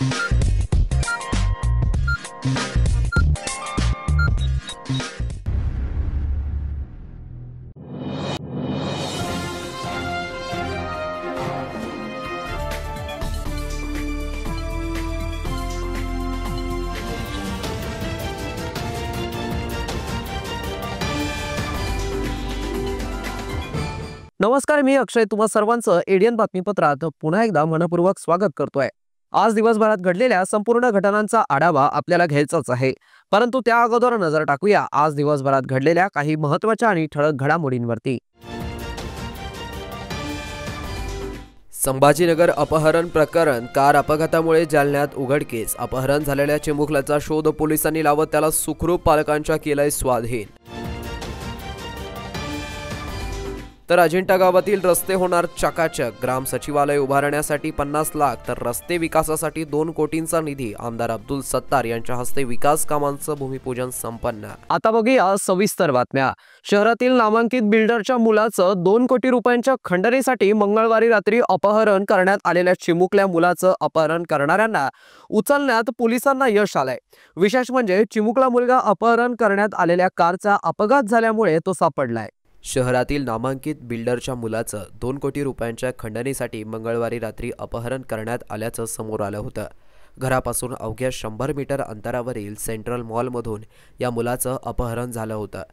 नमस्कार, मी अक्षय तुम्हा सर्वांचं एडियन बातमीपत्रात पुन्हा एकदा मनपूर्वक स्वागत करतोय। आज दिवसभरात घडलेल्या संपूर्ण घटनांचा आढावा आपल्याला घ्यायचाच आहे, परंतु त्या अगोदर नजर टाकूया आज दिवसभरात घडलेल्या काही महत्त्वाच्या आणि ठळक घडामोडींवरती। संभाजीनगर अपहरण प्रकरण, कार अपघातामुळे जालन्यात उघडकीस। अपहरण झालेल्या चिमुकल्याचा शोध पोलिसांनी लावत त्याला सुखरूप पालकांच्या केलाय स्वाधीन। तर अजिंठा गावातील रस्ते होणार चकाचक, ग्राम सचिवालय उभारण्यासाठी 50 लाख तर रस्ते विकासासाठी 2 कोटींचा निधी। आमदार अब्दुल सत्तार यांच्या हस्ते विकास कामांचं भूमिपूजन संपन्न। आता बघूया सविस्तर बातम्या। शहरातील नामांकित बिल्डरच्या मुलाचं 2 कोटी रुपयांच्या खंडणीसाठी मंगळवारी रात्री अपहरण करण्यात आलेल्या चिमुकल्या मुलाचं अपहरण करणाऱ्यांना उचलण्यात पोलिसांना यश आलंय। विशेष म्हणजे चिमुकला मुलगा अपहरण करण्यात आलेल्या कारचा अपघात झाल्यामुळे तो सापडलाय। शहरातील नामांकित बिल्डरच्या मुलाचं 2 कोटी रुपयांच्या खंडणीसाठी मंगळवारी रात्री अपहरण करण्यात आल्याचं समोर आलं होतं। घरापासून अवघ्या 100 मीटर अंतरावरील सेंट्रल मॉलमधून या मुलाचं अपहरण झालं होतं।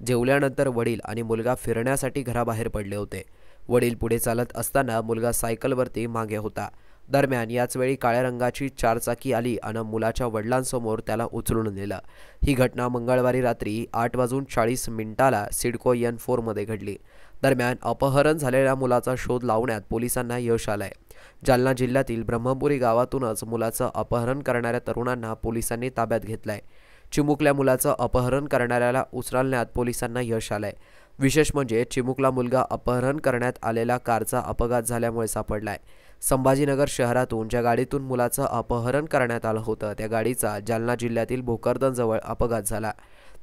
जेवल्यानंतर वडील आणि मुलगा फिरण्यासाठी घराबाहेर पडले होते। वडील पुढे चालत असताना मुलगा सायकलवरती मागे होता। दरम्यान याच वेळी काळ्या रंगाची 4 चाकी आली आणि मुलाच्या वडिलांसमोर त्याला उचलून नेलं। ही घटना मंगळवारी रात्री 8:40 सिडको N4 मध्ये घडली। दरम्यान अपहरण झालेल्या मुलाचा शोध लावण्यात पोलिसांना यश आलंय। जालना जिल्ह्यातील ब्रह्मपुरी गावातूनच मुलाचं अपहरण करणाऱ्या तरुणांना पोलिसांनी ताब्यात घेतलंय। चिमुकल्या मुलाचं अपहरण करणाऱ्याला उचलण्यात पोलिसांना यश आलंय। विशेष म्हणजे चिमुकला मुलगा अपहरण करण्यात आलेल्या कारचा अपघात झाल्यामुळे सापडलाय। संभाजीनगर शहरातून ज्या गाडीतून मुलाचं अपहरण करण्यात आलं होतं त्या गाडीचा जालना जिल्ह्यातील भोकरदनजवळ अपघात झाला।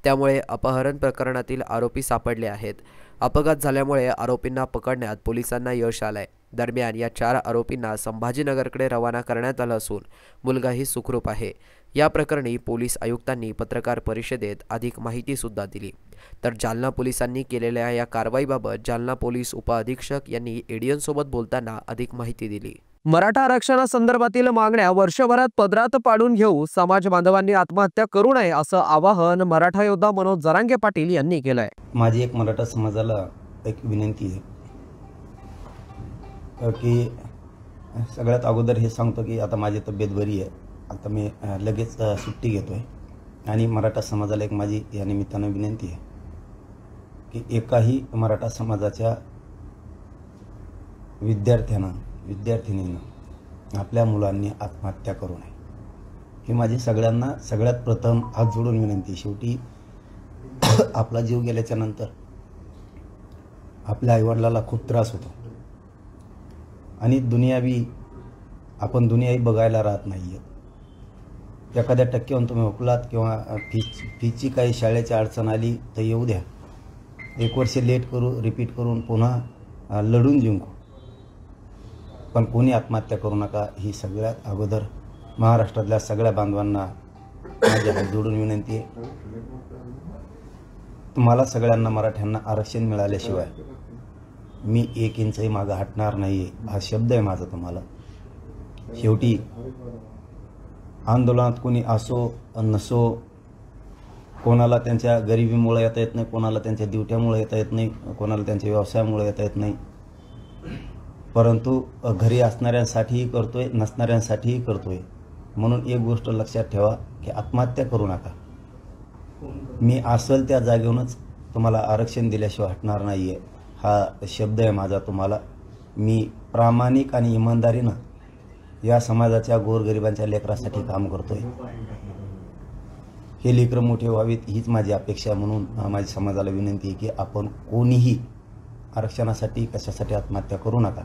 त्यामुळे अपहरण प्रकरणातील आरोपी सापडले आहेत। अपघात झाल्यामुळे आरोपींना पकडण्यात पोलिसांना यश आलंय। दरम्यान या 4 आरोपींना संभाजीनगरकडे रवाना करण्यात आलं असून मुलगाही सुखरूप आहे। या प्रकरणी पोलीस आयुक्तांनी पत्रकार परिषदेत अधिक माहिती सुद्धा दिली। तर जालना पोलिसांनी केलेल्या या कारवाईबाबत जालना पोलीस उपअधीक्षक यांनी एडियन सोबत बोलताना अधिक माहिती दिली। मराठा आरक्षणासंदर्भातील मागण्या वर्षभरात पदरात पाडून घेऊ, समाज बांधवांनी आत्महत्या करू नये असं आवाहन मराठा योद्धा मनोज जरांगे पाटील यांनी केलंय। माझी एक मराठा समाजाला एक विनंती आहे की सगळ्यात अगोदर हे सांगतो की आता माझी तब्येत बरी आहे, आता मी लगेच सुट्टी घेतोय आणि मराठा समाजाला एक माझी या निमित्तानं विनंती आहे की एकाही मराठा समाजाच्या विद्यार्थ्यांनीनं आपल्या मुलांनी आत्महत्या करू नये ही माझी सगळ्यांना सगळ्यात प्रथम हात जोडून विनंती। शेवटी आपला जीव गेल्याच्या नंतर आपल्या आईवडिलाला खूप त्रास होतो आणि आपण दुनियाही बघायला राहत नाही आहे। एखाद्या टक्क्यावर तुम्ही हुकलात किंवा फीची काही शाळेची अडचण आली तर येऊ द्या, 1 वर्ष रिपीट करून पुन्हा लढून जिंकू, पण कोणी आत्महत्या करू नका ही सगळ्यात अगोदर महाराष्ट्रातल्या सगळ्या बांधवांना माझ्या हात जोडून विनंती आहे। तुम्हाला सगळ्यांना मराठ्यांना आरक्षण मिळाल्याशिवाय मी 1 इंचही मागं हटणार नाही हा शब्द आहे माझा तुम्हाला। शेवटी आंदोलनात कोणी असो नसो, कोणाला त्यांच्या गरिबीमुळे येता येत नाही, कोणाला त्यांच्या ड्युट्यामुळे येता येत नाही, कोणाला त्यांच्या व्यवसायामुळे येता येत नाही, परंतु घरी असणाऱ्यांसाठीही करतोय, नसणाऱ्यांसाठीही करतोय। म्हणून एक गोष्ट लक्षात ठेवा की आत्महत्या करू नका। मी असेल त्या जागेवरूनच तुम्हाला आरक्षण दिल्याशिवाय हटणार नाही आहे हा शब्द आहे माझा तुम्हाला। मी प्रामाणिक आणि इमानदारीनं या समाजाच्या गोरगरिबांच्या लेकरासाठी काम करतोय। हे लेकरं मोठे व्हावीत हीच माझी अपेक्षा, म्हणून माझ्या समाजाला विनंती आहे की आपण कोणीही आरक्षणासाठी कशासाठी आत्महत्या करू नका।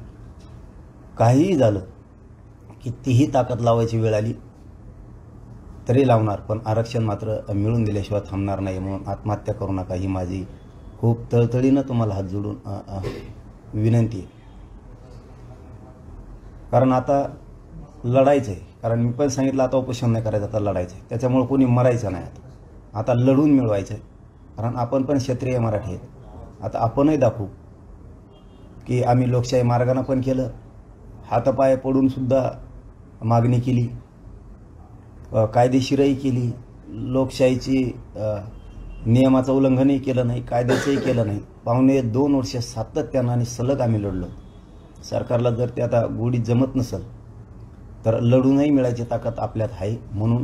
काहीही झालं, कितीही ताकद लावायची वेळ आली तरी लावणार, पण आरक्षण मात्र मिळून दिल्याशिवाय थांबणार नाही। म्हणून आत्महत्या करू नका ही माझी खूप तळतळीनं तुम्हाला हात जोडून विनंती आहे। कारण आता लढायचं आहे, कारण मी पण सांगितलं आता उपोषण नाही करायचं, आता लढायचं आहे. त्याच्यामुळे कोणी मरायचं नाही, आता लढून मिळवायचं आहे. कारण आपण पण क्षत्रिय मराठी आहेत. आता आपणही दाखवू की आम्ही लोकशाही मार्गाने पण केलं, हातापाय पडून सुद्धा मागणी केली, कायदेशीरही केली, लोकशाहीची नियमाचं उल्लंघनही केलं नाही, कायद्याचंही केलं नाही. 2.25 वर्ष सातत्यानं आणि सलग आम्ही लढलो. सरकारला जर ते आता गोडीत जमत नसेल तर लढूनही मिळायची ताकद आपल्यात आहे. म्हणून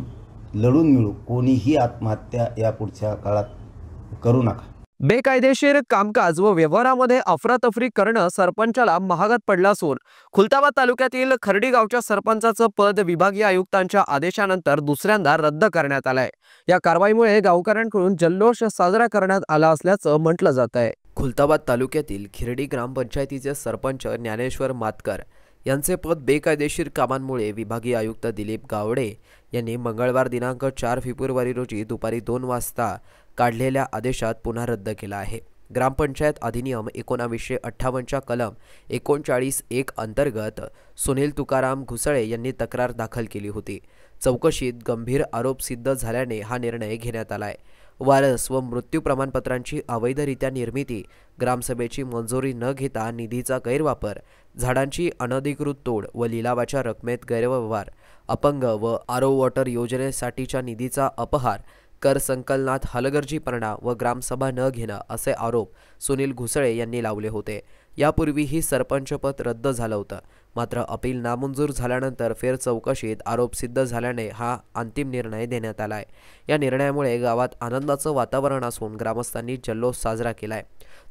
लढून मिळू, कोणीही आत्महत्या या पुढच्या काळात करू नका. बेकायदेशीर कामकाज व व्यवहारामध्ये अफरातफरी करणं सरपंचाला महागात पडलं असून खुलताबाद तालुक्यातील खर्डी गावच्या सरपंचाचं पद विभागीय आयुक्तांच्या आदेशानंतर दुसऱ्यांदा रद्द करण्यात आलंय. या कारवाईमुळे गावकऱ्यांकडून जल्लोष साजरा करण्यात आला असल्याचं म्हटलं जात आहे. खुलताबाद तालुक्यातील खिरडी ग्रामपंचायतीचे सरपंच ज्ञानेश्वर मातकर यांचे पद बेकायदेशीर कामांमुळे विभागीय आयुक्त दिलीप गावडे यांनी मंगळवार दिनांक 4 फेब्रुवारी रोजी दुपारी 2 वाजता काढलेल्या आदेशात पुन्हा रद्द केला आहे. ग्रामपंचायत अधिनियम 1958च्या कलम 39(1) अंतर्गत सुनील तुकाराम घुसळे यांनी तक्रार दाखल केली होती. चौकशीत गंभीर आरोप सिद्ध झाल्याने हा निर्णय घेण्यात आलाय. वारस व मृत्यू प्रमाणपत्रांची अवैधरित्या निर्मिती, ग्रामसभेची मंजुरी न घेता निधीचा गैरवापर, झाडांची अनधिकृत तोड व लिलावाच्या रकमेत गैरव्यवहार, अपंग व आरो वॉटर योजनेसाठीच्या निधीचा अपहार, कर संकलनात हलगर्जीपणा व ग्रामसभा न घेणं असे आरोप सुनील घुसळे यांनी लावले होते. यापूर्वीही सरपंचपद रद्द झालं होतं. मात्र अपील नामंजूर झाल्यानंतर फेर चौकशीत आरोप सिद्ध झाल्याने हा अंतिम निर्णय देण्यात आलाय. या निर्णयामुळे गावात आनंदाचं वातावरण असून ग्रामस्थांनी जल्लोष साजरा केलाय.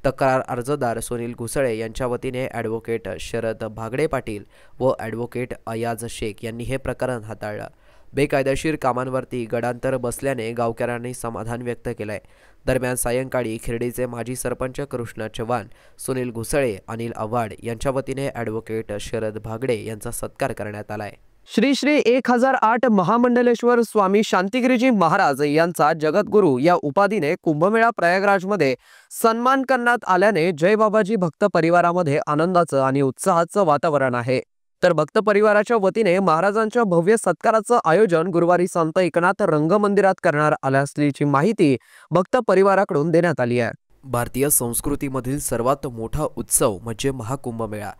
तक्रार अर्जदार सुनील घुसळे यांच्या वतीने ॲडव्होकेट शरद भागडे पाटील व ॲडव्होकेट अयाज शेख यांनी हे प्रकरण हाताळलं. बेकायदेशीर कामांवरती गडांतर बसल्याने गावकऱ्यांनी समाधान व्यक्त केलंय. दरम्यान सायंकाळी खिरडीचे माजी सरपंच कृष्ण चव्हाण, सुनील घुसळे, अनिल आव्हाड यांच्या वतीने ॲडव्होकेट शरद भागडे यांचा सत्कार करण्यात आलाय. श्री श्री 1008 महामंडलेश्वर स्वामी शांतिगिरीजी महाराज यांचा जगद्गुरू या उपाधीने कुंभमेळा प्रयागराजमध्ये सन्मान करण्यात आल्याने जय बाबाजी भक्त परिवारामध्ये आनंदाचं आणि उत्साहाचं वातावरण आहे. तर भक्त परिवाराच्या वतीने महाराजांच्या भव्य सत्काराचं आयोजन गुरुवारी संत एकनाथ रंगमंदिरात करण्यात आले असल्याची माहिती भक्त परिवाराकडून देण्यात आली आहे. भारतीय संस्कृतीमधील सर्वात मोठा उत्सव म्हणजे महाकुंभमेळा.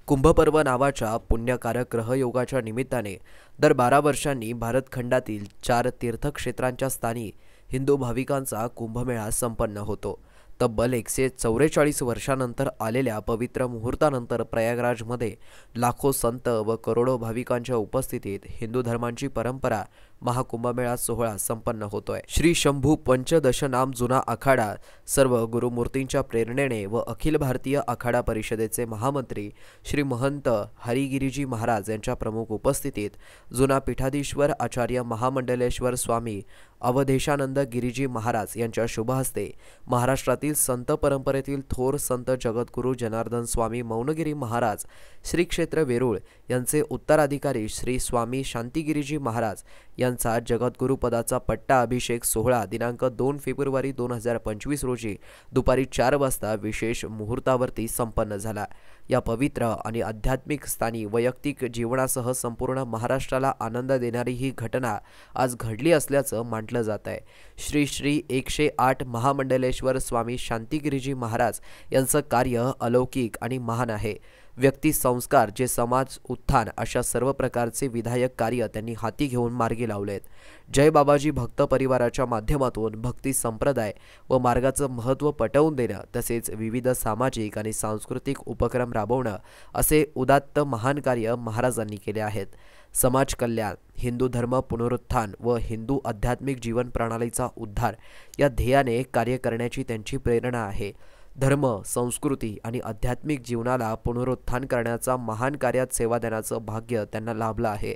कुंभपर्व नावाच्या पुण्यकारक ग्रहयोगाच्या निमित्ताने दर 12 वर्षांनी भारतखंडातील 4 तीर्थक्षेत्रांच्या स्थानी हिंदू भाविकांचा कुंभमेळा संपन्न होतो. तब्बल 144 वर्षांनंतर आलेल्या पवित्र मुहूर्तानंतर प्रयागराजमध्ये लाखो संत व करोडो भाविकांच्या उपस्थितीत हिंदू धर्मांची परंपरा महाकुंभमेळा सोहळा संपन्न होतोय. श्री शंभू पंचदशनाम जुना आखाडा सर्व गुरुमूर्तींच्या प्रेरणेने व अखिल भारतीय आखाडा परिषदेचे महामंत्री श्री महंत हरिगिरीजी महाराज यांच्या प्रमुख उपस्थितीत जुना पीठाधीश्वर आचार्य महामंडलेश्वर स्वामी अवधेशानंद गिरीजी महाराज यांच्या शुभहस्ते महाराष्ट्रातील संत परंपरेतील थोर संत जगद्गुरू जनार्दन स्वामी मौनगिरी महाराज श्री क्षेत्र वेरूळ यांचे उत्तराधिकारी श्री स्वामी शांतिगिरीजी महाराज यांचा जगद्गुरुपदाचा पट्टा अभिषेक सोहळा दिनांक 2 फेब्रुवारी 2025 रोजी दुपारी 4 वाजता विशेष मुहूर्तावरती संपन्न झाला. या पवित्र आणि आध्यात्मिक स्थानी वैयक्तिक जीवनासह संपूर्ण महाराष्ट्राला आनंद देणारी ही घटना आज घडली असल्याचं म्हटलं जात आहे. श्री श्री 108 महामंडलेश्वर स्वामी शांतिगिरीजी महाराज यांचं कार्य अलौकिक आणि महान आहे. व्यक्ती संस्कार जे समाज उत्थान अशा सर्व प्रकारचे विधायक कार्य त्यांनी हाती घेऊन मार्गी लावलेत. जय बाबाजी भक्त परिवाराच्या माध्यमातून भक्ती संप्रदाय व मार्गाचं महत्त्व पटवून देणं तसेच विविध सामाजिक आणि सांस्कृतिक उपक्रम राबवणं असे उदात्त महान कार्य महाराजांनी केले आहेत. समाज कल्याण, हिंदू धर्म पुनरुत्थान व हिंदू आध्यात्मिक जीवन प्रणालीचा उद्धार या ध्येयाने कार्य करण्याची त्यांची प्रेरणा आहे. धर्म, संस्कृती आणि आध्यात्मिक जीवनाला पुनरुत्थान करण्याचा महान कार्यात सेवा देण्याचं भाग्य त्यांना लाभलं आहे.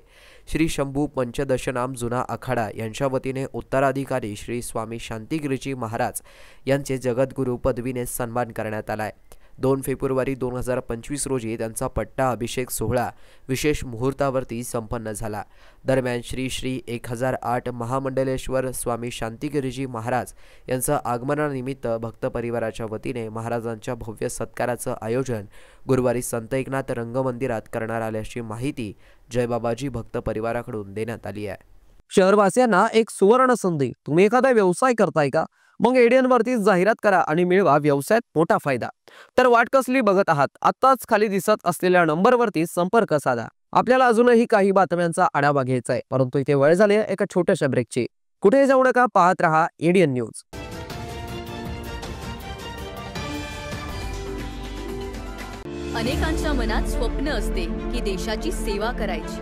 श्री शंभू पंचदशनाम जुना आखाडा यांच्या वतीने उत्तराधिकारी श्री स्वामी शांतिगिरीजी महाराज यांचे जगद्गुरू पदवीने सन्मान करण्यात आलाय. 2 फेब्रुवारी 2025 रोजी त्यांचा पट्टा अभिषेक सोहळा विशेष मुहूर्तावरती संपन्न झाला. दरम्यान श्री श्री 1008 महामंडलेश्वर स्वामी शांतिगिरीजी महाराज यांचं आगमनानिमित्त भक्त परिवाराच्या वतीने महाराजांच्या भव्य सत्काराचं आयोजन गुरुवारी संत एकनाथ रंगमंदिरात करण्यात आल्याची माहिती जयबाबाजी भक्त परिवाराकडून देण्यात आली आहे. शहरवासियांना एक सुवर्ण संधी. तुम्ही एखादा व्यवसाय करताय का? मग एडियनवरती जाहिरात करा आणि मिळवा व्यवसायात मोठा फायदा. तर वाट कसली बघत आहात? आत्ताच खाली दिसत असलेल्या नंबरवरती संपर्क साधा. आपल्याला अजूनही काही बातम्यांचा आढावा घ्यायचा आहे, परंतु इथे वेळ झाली आहे एका छोट्याशा ब्रेकची. कुठे जाऊ नका, पाहत रहा एडियन न्यूज. अनेकांच्या मनात स्वप्न असते की देशाची सेवा करायची,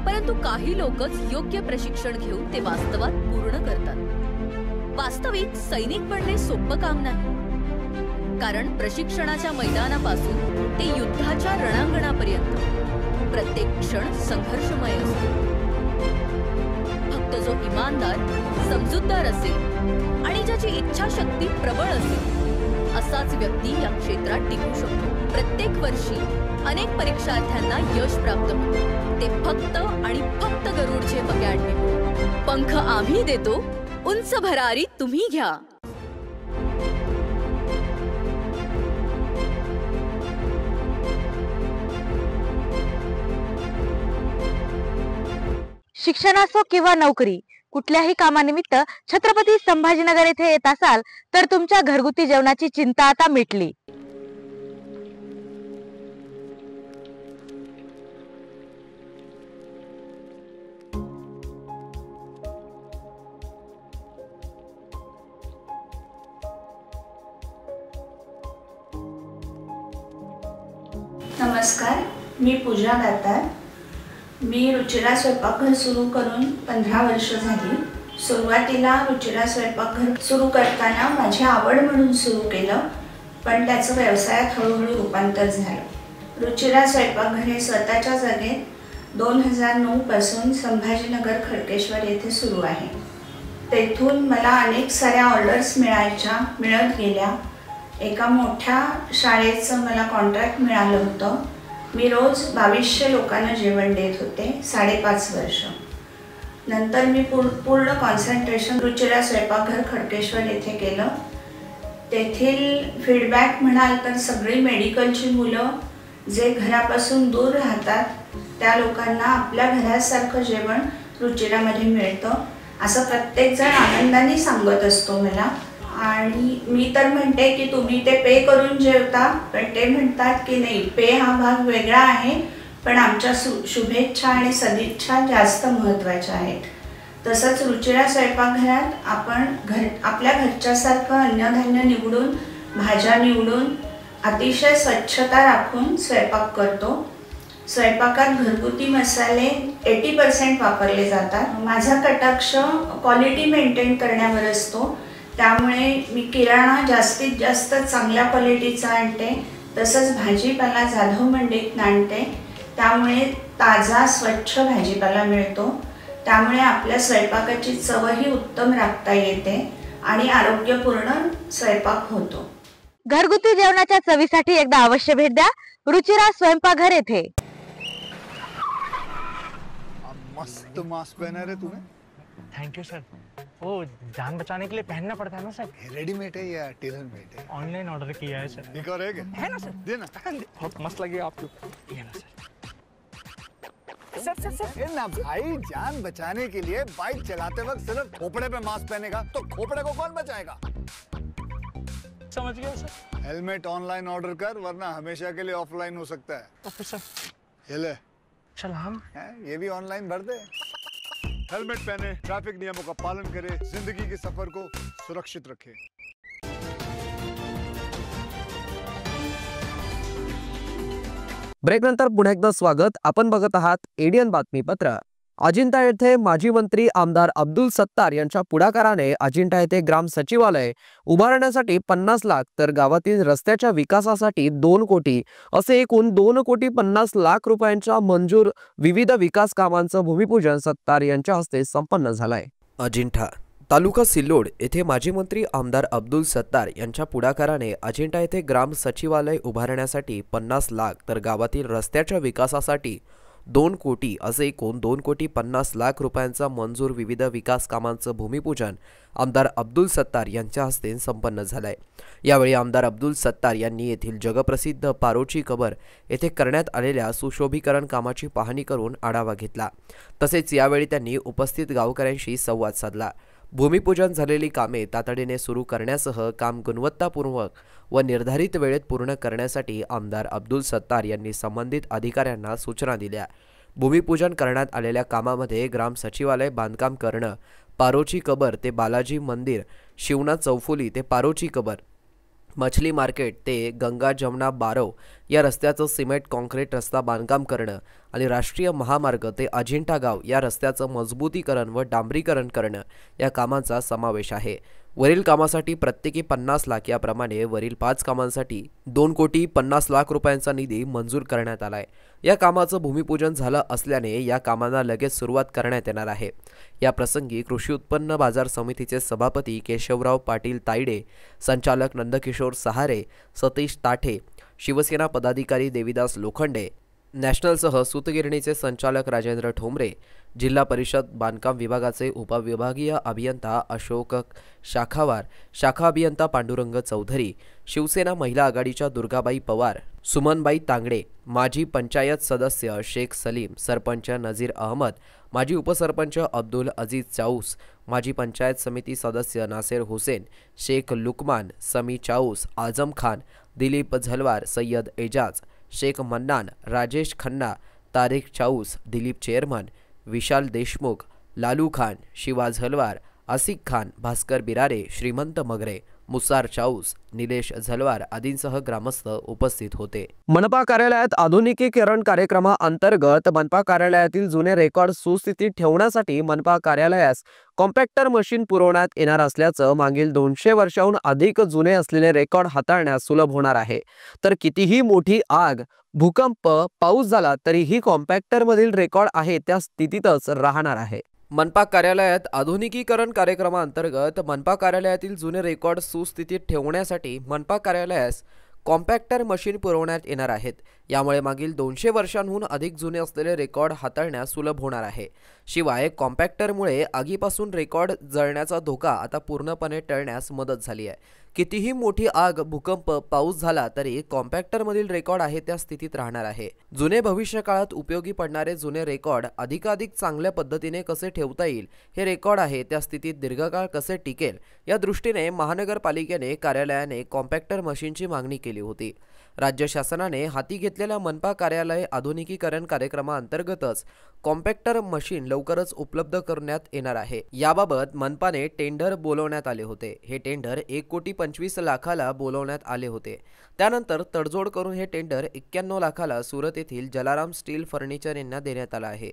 परंतु काही लोकच योग्य प्रशिक्षण घेऊन ते वास्तवात पूर्ण करतात. वास्तविक सैनिक बनणे सोपं काम नाही, कारण प्रशिक्षणाच्या मैदानापासून ते युद्धाच्या रणांगणापर्यंत प्रत्येक क्षण संघर्षमय असतो. फक्त जो इमानदार, समजूतदार असेल आणि ज्याची इच्छाशक्ती प्रबळ असेल असाच व्यक्ती या क्षेत्रात टिकू शकतो. प्रत्येक वर्षी अनेक परीक्षार्थ्यांना यश प्राप्त होते, ते फक्त आणि फक्त गरुडचे अकॅडमी. पंख आम्ही देतो, उंच भरारी तुम्ही घ्या. शिक्षण असो किंवा नोकरी, कुठल्याही कामानिमित्त छत्रपती संभाजीनगर येथे येत असाल तर तुमच्या घरगुती जेवणाची चिंता आता मिटली. नमस्कार, मी पूजा दातार. मी रुचिरा स्वयंपाकघर सुरू करून 15 वर्ष झाली. सुरुवातीला रुचिरा स्वयंपाकघर सुरू करताना माझी आवड म्हणून सुरू केलं, पण त्याचं व्यवसायात हळूहळू रूपांतर झालं. रुचिरा स्वयंपाकघर हे स्वतःच्या जागेत 2009 पासून संभाजीनगर खडकेश्वर येथे सुरू आहे. तेथून मला अनेक साऱ्या ऑर्डर्स मिळत गेल्या. एका मोठ्या शाळेचं मला कॉन्ट्रॅक्ट मिळालं होतं. मी रोज 2200 लोकांना जेवण देत होते 5.5 वर्ष. नंतर मी पूर्ण कॉन्सन्ट्रेशन रुचिरा स्वयंपाकघर खडकेश्वर येथे केलं. तेथील फीडबॅक म्हणाल तर सगळी मेडिकलची मुलं जे घरापासून दूर राहतात त्या लोकांना आपल्या घरासारखं जेवण रुचिरामध्ये मिळतं असं प्रत्येकजण आनंदाने सांगत असतो मला. आणि मी तर म्हणते की तुम्ही ते पे करून जेवता, पण ते म्हणतात की नाही, पे हा भाग वेगळा आहे, पण आमच्या शुभेच्छा आणि सदिच्छा जास्त महत्त्वाच्या आहेत. तसंच रुचिरा स्वयंपाकघरात आपण आपल्या घरच्यासारखं अन्नधान्य निवडून, भाज्या निवडून, अतिशय स्वच्छता राखून स्वयंपाक करतो. स्वयंपाकात घरगुती मसाले 80% वापरले जातात. माझा कटाक्ष क्वालिटी मेंटेन करण्यावर असतो, त्यामुळे मी किराणा जास्तीत जास्त चांगल्या क्वालिटीचा आणते. तसंच भाजीपाला जाधव मंडईतून आणते, त्यामुळे ताजा स्वच्छ भाजीपाला मिळतो. त्यामुळे आपल्या स्वयंपाकाची चवही उत्तम राखता येते आणि आरोग्यपूर्ण स्वयंपाक होतो. घरगुती जेवणाच्या चवीसाठी एकदा अवश्य भेट द्या रुचिरा स्वयंपाकघर येथे. मस्त मास्क पहना रे तूने. Thank you sir. वो जान बचाने के लिए पहनना पड़ता है ना सर. रेडीमेड है या टेलर मेड है? ऑनलाइन ऑर्डर किया है सर. एक और है क्या? है ना सर. देना. बहुत मस्त लगे आपको. ये ना सर. सर ना भाई, जान बचाने के लिए बाइक चलाते वक्त सिर्फ खोपड़े पे मास्क पहनेगा तो खोपड़े को कौन बचाएगा? समझ गया सर. हेलमेट ऑनलाइन ऑर्डर कर, वरना हमेशा के लिए ऑफलाइन हो सकता है. Okay sir. ये ले. चल हम ये भी ऑनलाइन भर दे. हेलमेट पहने, ट्रैफिक नियमों का पालन करे, जिंदगी के सफर को सुरक्षित रखे. ब्रेक नंतर पुन्हा एकदा स्वागत. आपण बघत आहात एडियन बातमीपत्र. अजिंठा येथे माजी मंत्री आमदार अब्दुल सत्तार यांच्या पुढाकाराने अजिंठा येथे ग्राम सचिवालय उभारण्यासाठी 50 लाख तर गावातील रस्त्याच्या विकासासाठी 2 कोटी असे एकूण 2,50,00,000 रुपयांच्या मंजूर विविध विकास कामांचं भूमिपूजन सत्तार यांच्या हस्ते संपन्न झालंय. अजिंठा तालुका सिल्लोड येथे माजी मंत्री आमदार अब्दुल सत्तार यांच्या पुढाकाराने अजिंठा येथे ग्राम सचिवालय उभारण्यासाठी 50 लाख तर गावातील रस्त्याच्या विकासासाठी 2 कोटी असे एकूण 2,50,00,000 रुपयांचा मंजूर विविध विकास कामांचं भूमिपूजन आमदार अब्दुल सत्तार यांच्या हस्ते संपन्न झालंय। यावेळी आमदार अब्दुल सत्तार यांनी येथील जगप्रसिद्ध पारोची कबर येथे करण्यात आलेल्या सुशोभीकरण कामाची पाहणी करून आढावा घेतला। तसेच यावेळी त्यांनी उपस्थित गावकऱ्यांशी संवाद साधला। भूमिपूजन झालेली कामे तातडीने सुरू करण्यासह काम गुणवत्तापूर्वक व निर्धारित वेळेत पूर्ण करण्यासाठी आमदार अब्दुल सत्तार यांनी संबंधित अधिकाऱ्यांना सूचना दिल्या। भूमिपूजन करण्यात आलेल्या कामामध्ये ग्राम सचिवालय बांधकाम करणं, पारोची कबर ते बालाजी मंदिर, शिवना चौफुली ते पारोची कबर, मछली मार्केट ते गंगा जमना बारव या रस्त्याचं सिमेंट कॉन्क्रीट रस्ता बांधकाम करणं आणि राष्ट्रीय महामार्ग ते अजिंठा गाव या रस्त्याचं मजबूतीकरण व डांबरीकरण करणं या कामांचा समावेश आहे। वरील कामासाठी प्रत्येकी 50 लाख याप्रमाणे वरील 5 कामांसाठी 2,50,00,000 रुपयांचा निधी मंजूर करण्यात आलाय। या कामाचं भूमिपूजन झालं असल्याने या कामांना लगेच सुरुवात करण्यात येणार आहे। या प्रसंगी कृषी उत्पन्न बाजार समितीचे सभापती केशवराव पाटील तायडे, संचालक नंदकिशोर सहारे, सतीश ताठे, शिवसेना पदाधिकारी देविदास लोखंडे, नॅशनलसह सूतगिरणीचे संचालक राजेंद्र ठोंबरे, जिल्हा परिषद बांधकाम विभागाचे उपविभागीय अभियंता अशोक शाखावार, शाखा अभियंता पांडुरंग चौधरी, शिवसेना महिला आघाडीच्या दुर्गाबाई पवार, सुमनबाई तांगडे, माजी पंचायत सदस्य शेख सलीम, सरपंच नजीर अहमद, माजी उपसरपंच अब्दुल अजीज चाऊस, माजी पंचायत समिती सदस्य नासेर हुसेन, शेख लुकमान, समी चाऊस, आजम खान, दिलीप झलवार, सय्यद एजाज, शेख मन्नान, राजेश खन्ना, तारिक चाऊस, दिलीप चेअरमन, विशाल देशमुख, लालू खान, शिवा झलवार, आसिक खान, भास्कर बिरारे, श्रीमंत मगरे, मुसार चाऊस, निलेश झलवार आदींसह ग्रामस्थ उपस्थित होते। मनपा कार्यालयात आधुनिकीकरण कार्यक्रमाअंतर्गत मनपा कार्यालयातील जुने रेकॉर्ड सुस्थितीत ठेवण्यासाठी मनपा कार्यालयास कॉम्पॅक्टर मशीन पुरवण्यात येणार असल्याचं मागील 200 वर्षांहून अधिक जुने असलेले रेकॉर्ड हाताळण्यास सुलभ होणार आहे। तर कितीही मोठी आग, भूकंप, पाऊस झाला तरीही कॉम्पॅक्टरमधील रेकॉर्ड आहे त्या स्थितीतच राहणार आहे। मनपा कार्यालयात आधुनिकीकरण कार्यक्रमाअंतर्गत मनपा कार्यालयातील जुने रेकॉर्ड सुस्थितीत ठेवण्यासाठी मनपा कार्यालयास कॉम्पॅक्टर मशीन पुरवण्यात येणार आहेत। यामुळे मागील 200 वर्षांहून अधिक जुने असलेले रेकॉर्ड हाताळण्यास सुलभ होणार आहे। शिवाय कॉम्पॅक्टरमुळे आगीपासून रेकॉर्ड जळण्याचा धोका आता पूर्णपणे टळण्यास मदत झाली आहे। कितीही मोठी आग, भूकंप, पाऊस झाला तरी कॉम्पॅक्टरमधील रेकॉर्ड आहे त्या स्थितीत राहणार आहे। जुने भविष्यकाळात उपयोगी पडणारे जुने रेकॉर्ड अधिकाधिक चांगल्या पद्धतीने कसे ठेवता येईल, हे रेकॉर्ड आहे त्या स्थितीत दीर्घकाळ कसे टिकेल या दृष्टीने महानगरपालिकेने कार्यालयाने कॉम्पॅक्टर मशीनची मागणी केली होती। राज्य शासनाने हाती घेतलेल्या मनपा कार्यालय आधुनिकीकरण कार्यक्रमाअंतर्गतच कॉम्पॅक्टर मशीन लवकरच उपलब्ध करण्यात येणार आहे। याबाबत मनपाने टेंडर बोलवण्यात आले होते। हे टेंडर 1,25,00,000ला बोलवण्यात आले होते। त्यानंतर तडजोड करून हे टेंडर 91 लाखाला सुरत येथील जलाराम स्टील फर्निचर यांना देण्यात आला आहे।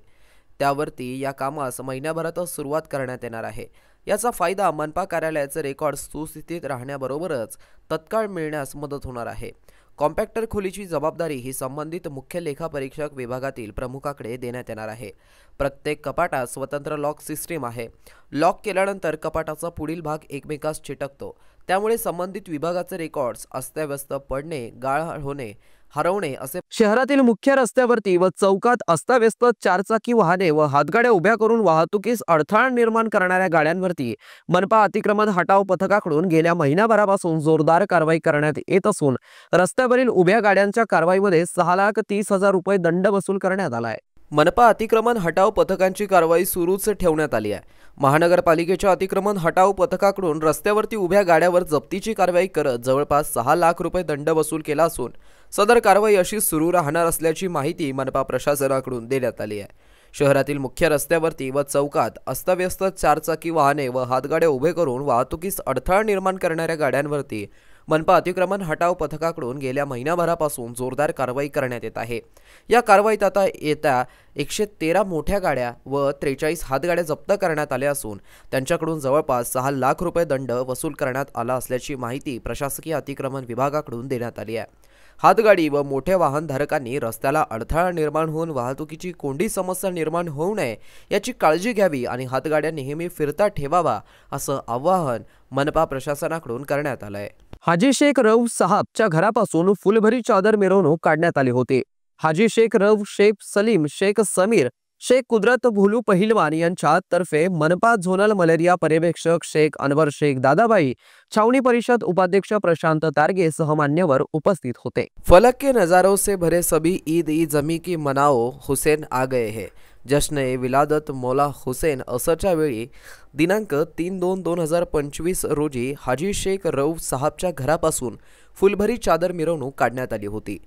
त्यावरती या कामास महिन्याभरातच सुरुवात करण्यात येणार आहे। याचा फायदा मनपा कार्यालयाचे रेकॉर्ड सुस्थितीत राहण्याबरोबरच तत्काळ मिळण्यास मदत होणार आहे। कॉम्पॅक्टर खोलीची जबाबदारी ही संबंधित मुख्य लेखापरीक्षक विभागातील प्रमुखाकडे देण्यात येणार आहे। प्रत्येक कपाटात स्वतंत्र लॉक सिस्टीम आहे। लॉक केल्यानंतर कपाटाचा पुढील भाग एकमेकास चिटकतो, त्यामुळे संबंधित विभागाचे रेकॉर्ड्स अस्ताव्यस्त पडणे, गाळ होणे, हरवणे असे शहरातील मुख्य रस्त्यावरती व चौकात अस्ताव्यस्त चारचाकी वाहने व हातगाड्या उभ्या करून वाहतुकीस अडथळा निर्माण करणाऱ्या गाड्यांवरती मनपा अतिक्रमण हटाव पथकाकडून गेल्या महिनाभरापासून जोरदार कारवाई करण्यात येत असून रस्त्यावरील उभ्या गाड्यांच्या कारवाईमध्ये 6,30,000 रुपये दंड वसूल करण्यात आलाय। मनपा अतिक्रमण हटाव पथकांची कारवाई सुरूच ठेवण्यात आली आहे। महानगरपालिकेच्या अतिक्रमण हटाव पथकाकडून रस्त्यावरती उभ्या गाड्यावर जप्तीची कारवाई करत जवळपास 6 लाख रुपये दंड वसूल केला असून सदर कारवाई अशी सुरू राहणार असल्याची माहिती मनपा प्रशासनाकडून देण्यात आली आहे। शहरातील मुख्य रस्त्यावरती व चौकात अस्ताव्यस्त चारचाकी वाहने व हातगाड्या उभे करून वाहतुकीस अडथळा निर्माण करणाऱ्या गाड्यांवरती मनपा अतिक्रमण हटाव पथकाकडून गेल्या महिनाभरापासून जोरदार कारवाई करण्यात येत आहे। या कारवाईत आता येत्या 113 मोठ्या गाड्या व 43 हातगाड्या जप्त करण्यात आल्या असून त्यांच्याकडून जवळपास 6 लाख रुपये दंड वसूल करण्यात आला असल्याची माहिती प्रशासकीय अतिक्रमण विभागाकडून देण्यात आली आहे। हातगाडी व मोठ्या वाहनधारकांनी रस्त्याला अडथळा निर्माण होऊन वाहतुकीची कोणती समस्या निर्माण होऊ नये याची काळजी घ्यावी आणि हातगाड्या नेहमी फिरता ठेवावा असं आवाहन मनपा प्रशासनाकडून करण्यात आलंय। हाजी शेख रऊफ साहबच्या घरापासून फुलभरी चादर मिरवणूक काढण्यात आली होती। हाजी शेख रऊफ शेख सलीम शेख समीर शेख कुदरत भुलू पहिलवान यांच्या तर्फे मनपा झोनल मलेरिया पर्यवेक्षक शेख अनवर शेख दादाबाई, छावनी परिषद उपाध्यक्ष प्रशांत तारगे सह मान्यवर उपस्थित होते। फलक के नज़ारों से भरे सभी ईद ई जमी की मनाओ, हुसैन आ गए हैं। जश्न ए विलादत मौला हुसैन असरच्या वेळी दिनांक 3/2/2025 रोजी हाजी शेख रऊफ साहबच्या घरापासून फुलभरी चादर मिरवणूक काढण्यात आली होती।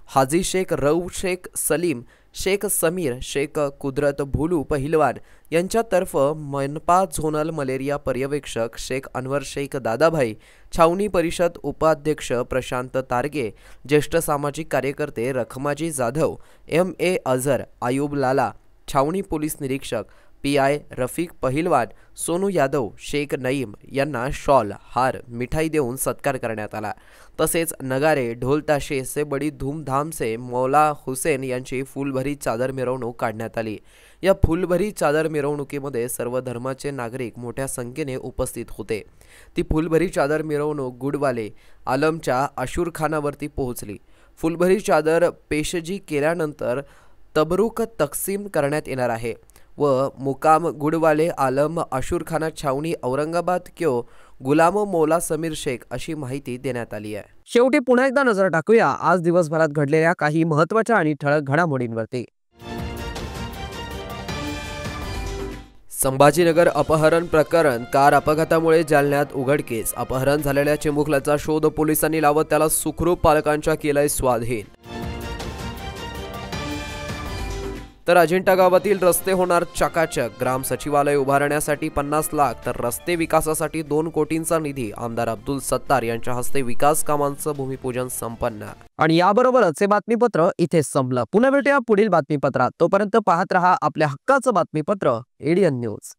हाजी शेख रऊफ शेख सलीम शेख समीर शेख कुदरत भुलू पहिलवान यांच्यातर्फ मनपा झोनल मलेरिया पर्यवेक्षक शेख अनवर शेख दादाभाई, छावनी परिषद उपाध्यक्ष प्रशांत तारगे, ज्येष्ठ सामाजिक कार्यकर्ते रखमाजी जाधव, MA अझर, आयुब लाला, छावनी पोलीस निरीक्षक PI रफिक पहिलवान, सोनू यादव, शेख नईम यांना शॉल, हार, मिठाई देऊन सत्कार करण्यात आला। तसेच नगारे, ढोल ताशे से बडी धूमधाम से मौला हुसैन यांची फुलभरी चादर मिरवणूक काढण्यात आली। या फुलभरी चादर मिरवणुकीमध्ये सर्व धर्माचे नागरिक मोठ्या संख्येने उपस्थित होते। ती फुलभरी चादर मिरवणूक गुडवाले आलमच्या आशुरखानावरती पोहोचली। फुलभरी चादर पेशजी केल्यानंतर तबरुक तक्सीम करण्यात येणार आहे व मुकाम गुडवाले आलम आशुरखाना छावनी औरंगाबाद क्यो गुलामो मौला समीर शेख अशी माहिती देण्यात आली आहे। शेवटी पुन्हा एकदा नजर टाकूया आज दिवसभरात घडलेल्या काही महत्त्वाच्या आणि ठळक घडामोडींवरती। संभाजीनगर अपहरण प्रकरण, कार अपघातामुळे जालन्यात उघडकीस। अपहरण झालेल्या चिमुकल्याचा शोध पोलिसांनी लावत त्याला सुखरूप पालकांच्या केलाय स्वाधीन। तर अजिंठा गावातील रस्ते होणार चकाचक, ग्राम सचिवालय उभारण्यासाठी 50 लाख तर रस्ते विकासासाठी 2 कोटींचा निधी। आमदार अब्दुल सत्तार यांच्या हस्ते विकास कामांचं भूमिपूजन संपन्न। आणि याबरोबरच हे बातमीपत्र इथे संपलं। पुन्हा भेटूया पुढील बातमीपत्रात। तोपर्यंत पाहत रहा आपल्या हक्काचं बातमीपत्र ADN न्यूज।